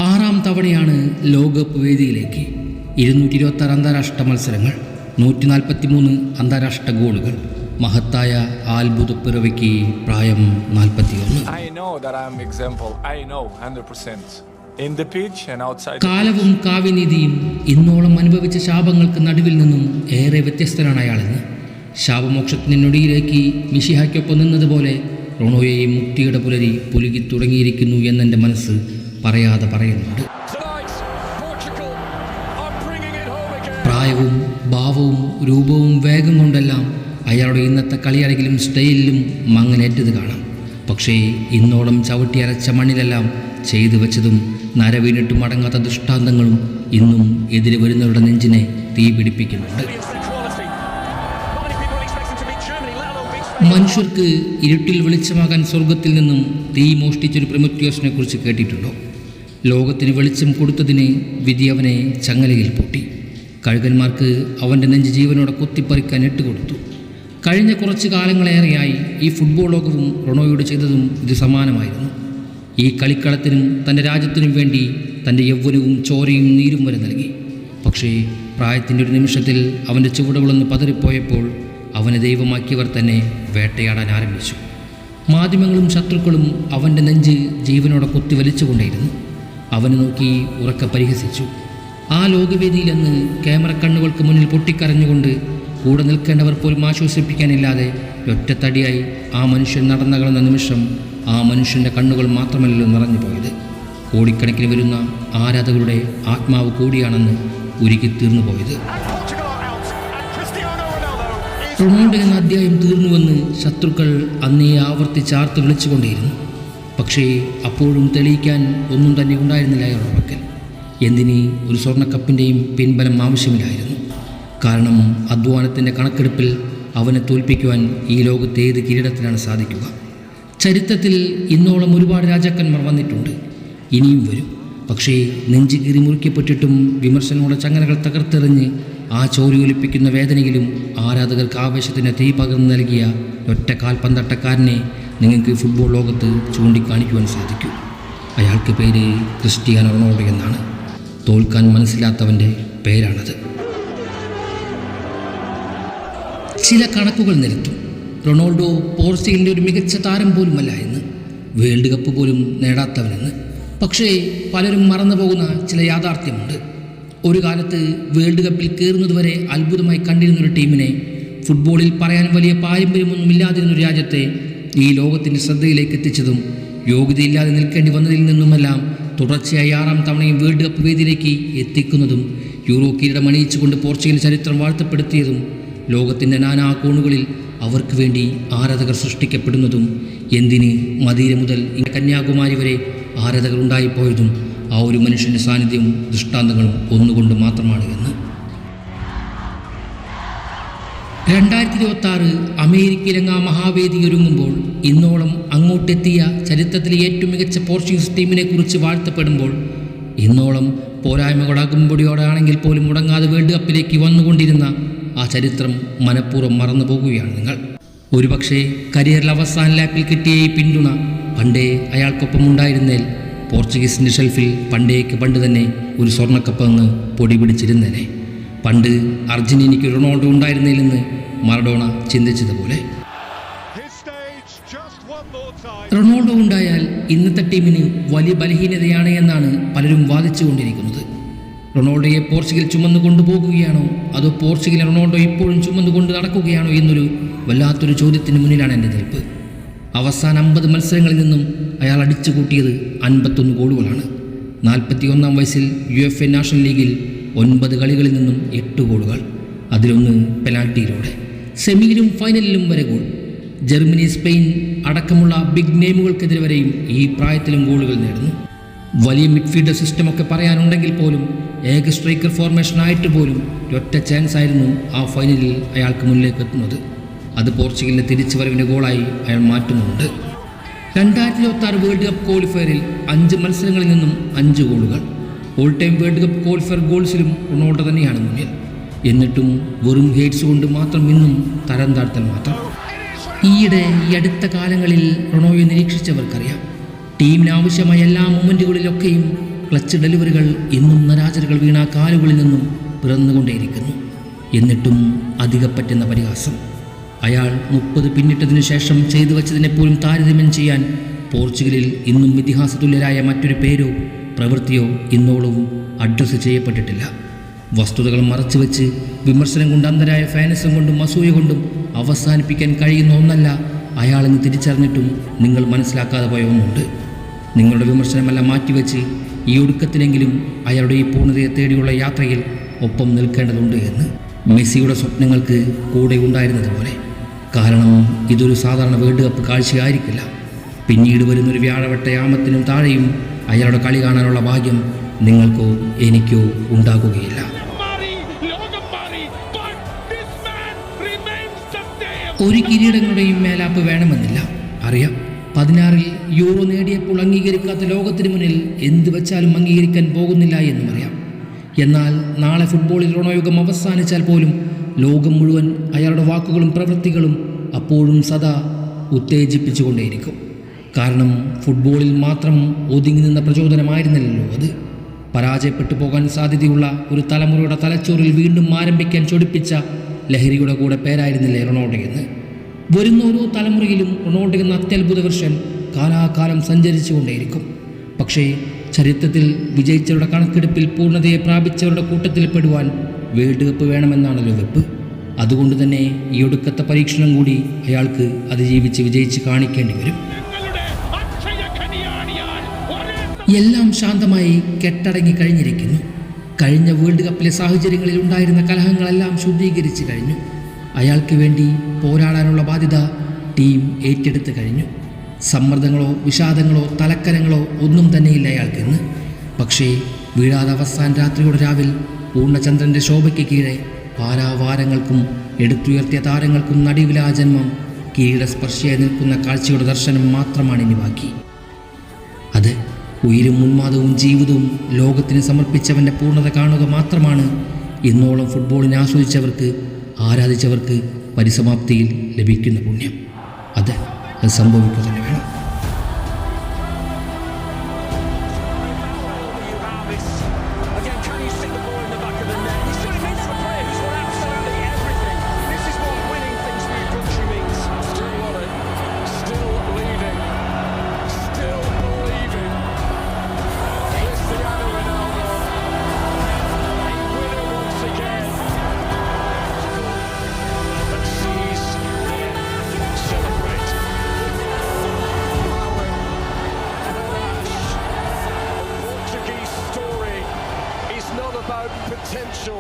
ആറാം തവണയാണ് ലോകകപ്പ് വേദിയിലേക്ക് 226 അന്താരാഷ്ട്ര മത്സരങ്ങൾ, 143 അന്താരാഷ്ട്ര ഗോളുകൾ. മഹത്തായ അത്ഭുത പിറവിക്ക് പ്രായം 41. കാലവും കാവ്യനീതിയും ഇന്നോളം അനുഭവിച്ച ശാപങ്ങൾക്ക് നടുവിൽ നിന്നും ഏറെ വ്യത്യസ്തനാണ് അയാളെന്ന്. ശാപമോക്ഷത്തിന് നൊടിയിലേക്ക് മിശിഹായ്ക്കൊപ്പം നിന്നതുപോലെ റൊണോയെയും മുക്തിയുടെ പുലരി പുലുകി തുടങ്ങിയിരിക്കുന്നു എന്നെൻ്റെ മനസ്സ് പറയാതെ പറയുന്നുണ്ട്. പ്രായവും ഭാവവും രൂപവും വേഗം കൊണ്ടെല്ലാം അയാളുടെ ഇന്നത്തെ കളിയരകിലും സ്റ്റൈലിലും മങ്ങലേറ്റത് കാണാം. പക്ഷേ ഇന്നോളം ചവിട്ടി അരച്ച മണ്ണിലെല്ലാം ചെയ്തു വെച്ചതും നരവീണിട്ട് മടങ്ങാത്ത ദൃഷ്ടാന്തങ്ങളും ഇന്നും എതിരെ വരുന്നവരുടെ നെഞ്ചിനെ തീ പിടിപ്പിക്കുന്നുണ്ട്. മനുഷ്യർക്ക് ഇരുട്ടിൽ വെളിച്ചമാകാൻ സ്വർഗത്തിൽ നിന്നും തീ മോഷ്ടിച്ചൊരു പ്രൊമത്തിയോസിനെ കുറിച്ച് കേട്ടിട്ടുണ്ടോ? ലോകത്തിന് വെളിച്ചം കൊടുത്തതിന് വിധി അവനെ ചങ്ങലയിൽ പൂട്ടി. കഴുകന്മാർക്ക് അവൻ്റെ നെഞ്ച് ജീവനോടെ കൊത്തിപ്പറിക്കാൻ ഇട്ടുകൊടുത്തു. കഴിഞ്ഞ കുറച്ച് കാലങ്ങളേറെയായി ഈ ഫുട്ബോൾ ലോകവും റൊണോയോട് ചെയ്തതും ഇത് സമാനമായിരുന്നു. ഈ കളിക്കളത്തിനും തൻ്റെ രാജ്യത്തിനും വേണ്ടി തൻ്റെ യൗവനവും ചോരയും നീരും വരെ നൽകി. പക്ഷേ പ്രായത്തിൻ്റെ ഒരു നിമിഷത്തിൽ അവൻ്റെ ചുവടുകളൊന്ന് പതറിപ്പോയപ്പോൾ അവനെ ദൈവമാക്കിയവർ തന്നെ വേട്ടയാടാൻ ആരംഭിച്ചു. മാധ്യമങ്ങളും ശത്രുക്കളും അവൻ്റെ നെഞ്ച് ജീവനോടെ കൊത്തി വലിച്ചുകൊണ്ടേയിരുന്നു. അവനെ നോക്കി ഉറക്കെ പരിഹസിച്ചു. ആ ലോകവേദിയിൽ അന്ന് ക്യാമറ കണ്ണുകൾക്ക് മുന്നിൽ പൊട്ടിക്കരഞ്ഞുകൊണ്ട് കൂടെ നിൽക്കേണ്ടവർ പോലും ആശ്വസിപ്പിക്കാനില്ലാതെ ഒറ്റത്തടിയായി ആ മനുഷ്യൻ നടന്നകളന്ന നിമിഷം ആ മനുഷ്യൻ്റെ കണ്ണുകൾ മാത്രമല്ലല്ലോ നിറഞ്ഞു പോയത്, കോടിക്കണക്കിന് വരുന്ന ആരാധകരുടെ ആത്മാവ് കൂടിയാണെന്ന് ഉരുകി തീർന്നു പോയത്. റൊണാൾഡോ എന്ന അധ്യായം തീർന്നുവെന്ന് ശത്രുക്കൾ അന്നേ ആവർത്തിച്ചാർത്ത് വിളിച്ചുകൊണ്ടേയിരുന്നു. പക്ഷേ അപ്പോഴും തെളിയിക്കാൻ ഒന്നും തന്നെ ഉണ്ടായിരുന്നില്ല അയാളുടെ പക്കൽ. എന്തിന് ഒരു സ്വർണ്ണക്കപ്പിൻ്റെയും പിൻബലം ആവശ്യമില്ലായിരുന്നു. കാരണം അധ്വാനത്തിൻ്റെ കണക്കെടുപ്പിൽ അവനെ തോൽപ്പിക്കുവാൻ ഈ ലോകത്തെ ഏത് കിരീടത്തിലാണ് സാധിക്കുക? ചരിത്രത്തിൽ ഇന്നോളം ഒരുപാട് രാജാക്കന്മാർ വന്നിട്ടുണ്ട്, ഇനിയും വരും. പക്ഷേ നെഞ്ചു കീറി മുറിക്കപ്പെട്ടിട്ടും വിമർശനങ്ങളുടെ ചങ്ങലകൾ തകർത്തെറിഞ്ഞ് ആ ചോരയൊലിപ്പിക്കുന്ന വേദനയിലും ആരാധകർക്ക് ആവേശത്തിന് തീ പകർന്നു നൽകിയ ഒറ്റ കാൽപന്തട്ടക്കാരനെ നിങ്ങൾക്ക് ഫുട്ബോൾ ലോകത്ത് ചൂണ്ടിക്കാണിക്കുവാൻ സാധിക്കൂ. അയാൾക്ക് പേര് ക്രിസ്റ്റിയാനോ റൊണാൾഡോ എന്നാണ്. തോൽക്കാൻ മനസ്സിലാത്തവൻ്റെ പേരാണത്. ചില കണക്കുകൾ നിരത്തും. റൊണാൾഡോ പോർച്ചുഗലിൻ്റെ ഒരു മികച്ച താരം പോലുമല്ല എന്ന്, വേൾഡ് കപ്പ് പോലും നേടാത്തവനെന്ന്. പക്ഷേ പലരും മറന്നു പോകുന്ന ചില യാഥാർത്ഥ്യമുണ്ട്. ഒരു കാലത്ത് വേൾഡ് കപ്പിൽ കയറുന്നതുവരെ അത്ഭുതമായി കണ്ടിരുന്നൊരു ടീമിനെ, ഫുട്ബോളിൽ പറയാൻ വലിയ പാരമ്പര്യമൊന്നും ഇല്ലാതിരുന്നൊരു രാജ്യത്തെ ഈ ലോകത്തിൻ്റെ ശ്രദ്ധയിലേക്ക് എത്തിച്ചതും യോഗ്യതയില്ലാതെ നിൽക്കേണ്ടി വന്നതിൽ നിന്നുമെല്ലാം തുടർച്ചയായി 6ാം തവണയും വേൾഡ് കപ്പ് വേദിയിലേക്ക് എത്തിക്കുന്നതും യൂറോ കിരീടം അണിയിച്ചുകൊണ്ട് പോർച്ചുഗൽ ചരിത്രം വാഴ്ത്തപ്പെടുത്തിയതും ലോകത്തിൻ്റെ നാനാ കോണുകളിൽ അവർക്ക് വേണ്ടി ആരാധകർ സൃഷ്ടിക്കപ്പെടുന്നതും എന്തിന് മദീര മുതൽ കന്യാകുമാരി വരെ ആരാധകർ ഉണ്ടായിപ്പോയതും ആ ഒരു മനുഷ്യൻ്റെ സാന്നിധ്യവും ദൃഷ്ടാന്തങ്ങളും ഒന്നുകൊണ്ട് മാത്രമാണ് എന്ന്. 2026 അമേരിക്കയിലെങ്ങാ മഹാവേദി ഒരുങ്ങുമ്പോൾ ഇന്നോളം അങ്ങോട്ടെത്തിയ ചരിത്രത്തിലെ ഏറ്റവും മികച്ച പോർച്ചുഗീസ് ടീമിനെ കുറിച്ച് വാഴ്ത്തപ്പെടുമ്പോൾ ഇന്നോളം പോരായ്മകൾ അകുമ്പടിയോടാണെങ്കിൽ പോലും മുടങ്ങാതെ വേൾഡ് കപ്പിലേക്ക് വന്നുകൊണ്ടിരുന്ന ആ ചരിത്രം മനഃപൂർവ്വം മറന്നു പോകുകയാണ് നിങ്ങൾ. ഒരുപക്ഷെ കരിയറിൽ അവസാന ലാപ്പിൽ കിട്ടിയ ഈ പിന്തുണ പണ്ടേ അയാൾക്കൊപ്പം ഉണ്ടായിരുന്നേൽ പോർച്ചുഗീസിൻ്റെ ഷെൽഫിൽ പണ്ട് തന്നെ ഒരു സ്വർണ്ണക്കപ്പ് അങ്ങ് പൊടി പിടിച്ചിരുന്നേനെ. പണ്ട് അർജന്റീനയ്ക്ക് റൊണാൾഡോ ഉണ്ടായിരുന്നില്ലെന്ന് മറഡോണ ചിന്തിച്ചതുപോലെ റൊണാൾഡോ ഉണ്ടായാൽ ഇന്നത്തെ ടീമിന് വലിയ ബലഹീനതയാണ് എന്നാണ് പലരും വാദിച്ചുകൊണ്ടിരിക്കുന്നത്. റൊണാൾഡോയെ പോർച്ചുഗൽ ചുമന്നു കൊണ്ടുപോകുകയാണോ അതോ പോർച്ചുഗൽ റൊണാൾഡോ ഇപ്പോഴും ചുമന്നു കൊണ്ട് നടക്കുകയാണോ എന്നൊരു വല്ലാത്തൊരു ചോദ്യത്തിന് മുന്നിലാണ് എൻ്റെ നിൽപ്പ്. അവസാന 50 മത്സരങ്ങളിൽ നിന്നും അയാൾ അടിച്ചു കൂട്ടിയത് 51 ഗോളുകളാണ്. 41-ാം വയസ്സിൽ UEFA നാഷണൽ ലീഗിൽ 9 കളികളിൽ നിന്നും 8 ഗോളുകൾ, അതിലൊന്ന് പെനാൽറ്റിയിലൂടെ. സെമിയിലും ഫൈനലിലും വരെ ഗോൾ. ജർമ്മനി, സ്പെയിൻ അടക്കമുള്ള ബിഗ് നെയിമുകൾക്കെതിരെ വരെയും ഈ പ്രായത്തിലും ഗോളുകൾ നേടുന്നു. വലിയ മിഡ്ഫീൽഡർ സിസ്റ്റമൊക്കെ പറയാനുണ്ടെങ്കിൽ പോലും ഏക സ്ട്രൈക്കർ ഫോർമേഷനായിട്ട് പോലും ഒറ്റ ചാൻസ് ആയിരുന്നു ആ ഫൈനലിൽ അയാൾക്ക് മുന്നിലേക്ക് എത്തുന്നത്. അത് പോർച്ചുഗലിൻ്റെ തിരിച്ചുവരവിൻ്റെ ഗോളായി അയാൾ മാറ്റുന്നുണ്ട്. 2026 വേൾഡ് കപ്പ് ക്വാളിഫയറിൽ 5 മത്സരങ്ങളിൽ നിന്നും 5 ഗോളുകൾ. All time World Cup qualifier ഗോൾസിലും റൊണാൾഡോ തന്നെയാണ് മുന്നിൽ. എന്നിട്ടും വെറും ഹേറ്റ്സ് കൊണ്ട് മാത്രം ഇന്നും തരം താഴ്ത്തൽ മാത്രം. ഈ അടുത്ത കാലങ്ങളിൽ റൊണോയെ നിരീക്ഷിച്ചവർക്കറിയാം. ടീമിന് ആവശ്യമായ എല്ലാ മൊമെൻറ്റുകളിലൊക്കെയും ക്ലച്ച് ഡെലിവറികൾ ഇന്നും നരാചരകൾ വീണ കാലുകളിൽ നിന്നും പിറന്നുകൊണ്ടേയിരിക്കുന്നു. എന്നിട്ടും അധികപ്പറ്റുന്ന പരിഹാസം. അയാൾ 30 പിന്നിട്ടതിനു ശേഷം ചെയ്തു വച്ചതിനെപ്പോലും താരതമ്യം ചെയ്യാൻ പോർച്ചുഗലിൽ ഇന്നും ഇതിഹാസതുല്യരായ മറ്റൊരു പേരോ പ്രവൃത്തിയോ ഇന്നോളവും അഡ്രസ്സ് ചെയ്യപ്പെട്ടിട്ടില്ല. വസ്തുതകൾ മറച്ചുവെച്ച് വിമർശനം കൊണ്ട് അന്ധരായ ഫാനസം കൊണ്ടും അസൂയ കൊണ്ടും അവസാനിപ്പിക്കാൻ കഴിയുന്ന ഒന്നല്ല അയാളെന്ന് തിരിച്ചറിഞ്ഞിട്ടും നിങ്ങൾ മനസ്സിലാക്കാതെ പോയ ഒന്നുണ്ട്. നിങ്ങളുടെ വിമർശനമെല്ലാം മാറ്റിവെച്ച് ഈ ഒടുക്കത്തിലെങ്കിലും അയാളുടെ ഈ പൂർണ്ണതയെ തേടിയുള്ള യാത്രയിൽ ഒപ്പം നിൽക്കേണ്ടതുണ്ട് എന്ന്. മെസ്സിയുടെ സ്വപ്നങ്ങൾക്ക് കൂടെ ഉണ്ടായിരുന്നതുപോലെ. കാരണം ഇതൊരു സാധാരണ വേൾഡ് കപ്പ് കാഴ്ചയായിരിക്കില്ല. പിന്നീട് വരുന്നൊരു വ്യാഴവട്ട യാമത്തിനും താഴെയും അയാളുടെ കളി കാണാനുള്ള ഭാഗ്യം നിങ്ങൾക്കോ എനിക്കോ ഉണ്ടാകുകയില്ല. ഒരു കിരീടങ്ങളുടെയും മേലാപ്പ് വേണമെന്നില്ല, അറിയാം. 16-ൽ യൂറോ നേടിയപ്പോൾ അംഗീകരിക്കാത്ത ലോകത്തിന് മുന്നിൽ എന്ത് വെച്ചാലും അംഗീകരിക്കാൻ പോകുന്നില്ല എന്നും അറിയാം. എന്നാൽ നാളെ ഫുട്ബോളിൽ റൊണോയുഗം അവസാനിച്ചാൽ പോലും ലോകം മുഴുവൻ അയാളുടെ വാക്കുകളും പ്രവൃത്തികളും അപ്പോഴും സദാ ഉത്തേജിപ്പിച്ചുകൊണ്ടേയിരിക്കും. കാരണം ഫുട്ബോളിൽ മാത്രം ഒതുങ്ങി നിന്ന പ്രചോദനമായിരുന്നില്ലല്ലോ അത്. പരാജയപ്പെട്ടു പോകാൻ സാധ്യതയുള്ള ഒരു തലമുറയുടെ തലച്ചോറിൽ വീണ്ടും ആരംഭിക്കാൻ ചൊടിപ്പിച്ച ലഹരിയുടെ കൂടെ പേരായിരുന്നില്ലേ റൊണാൾഡോ എന്ന്. വരുന്ന ഓരോ തലമുറയിലും റൊണാൾഡോ എന്ന അത്യത്ഭുത വർഷൻ കാലാകാലം സഞ്ചരിച്ചു കൊണ്ടേയിരിക്കും. പക്ഷേ ചരിത്രത്തിൽ വിജയിച്ചവരുടെ കണക്കെടുപ്പിൽ പൂർണ്ണതയെ പ്രാപിച്ചവരുടെ കൂട്ടത്തിൽ പെടുവാൻ വേൾഡ് കപ്പ് വേണമെന്നാണല്ലോ വെപ്പ്. അതുകൊണ്ട് തന്നെ ഈ ഒടുക്കത്തെ പരീക്ഷണം കൂടി അയാൾക്ക് അതിജീവിച്ച് വിജയിച്ച് കാണിക്കേണ്ടി വരും. എല്ലാം ശാന്തമായി കെട്ടടങ്ങി കഴിഞ്ഞിരിക്കുന്നു. കഴിഞ്ഞ വേൾഡ് കപ്പിലെ സാഹചര്യങ്ങളിൽ ഉണ്ടായിരുന്ന കലഹങ്ങളെല്ലാം ശുദ്ധീകരിച്ച് കഴിഞ്ഞു. അയാൾക്ക് വേണ്ടി പോരാടാനുള്ള ബാധ്യത ടീം ഏറ്റെടുത്ത് കഴിഞ്ഞു. സമ്മർദ്ദങ്ങളോ വിഷാദങ്ങളോ തലക്കരങ്ങളോ ഒന്നും തന്നെയില്ല അയാൾക്കിന്ന്. പക്ഷേ വീഴാതെ അവസാന രാത്രിയുടെ രാവിൽ പൂർണ്ണചന്ദ്രൻ്റെ ശോഭയ്ക്ക് കീഴെ പാരാവാരങ്ങൾക്കും എടുത്തുയർത്തിയ താരങ്ങൾക്കും നടുവിലാ ജന്മം കിരീടസ്പർശിയായി നിൽക്കുന്ന കാഴ്ചയുടെ ദർശനം മാത്രമാണ് ഇനി ബാക്കി. അത് ഉയിരും ഉന്മാദവും ജീവിതവും ലോകത്തിന് സമർപ്പിച്ചവൻ്റെ പൂർണ്ണത കാണുക മാത്രമാണ് ഇന്നോളം ഫുട്ബോളിനെ ആസ്വദിച്ചവർക്ക് ആരാധിച്ചവർക്ക് പരിസമാപ്തിയിൽ ലഭിക്കുന്ന പുണ്യം. അത് സംഭവിക്കുക തന്നെ വേണം. Potential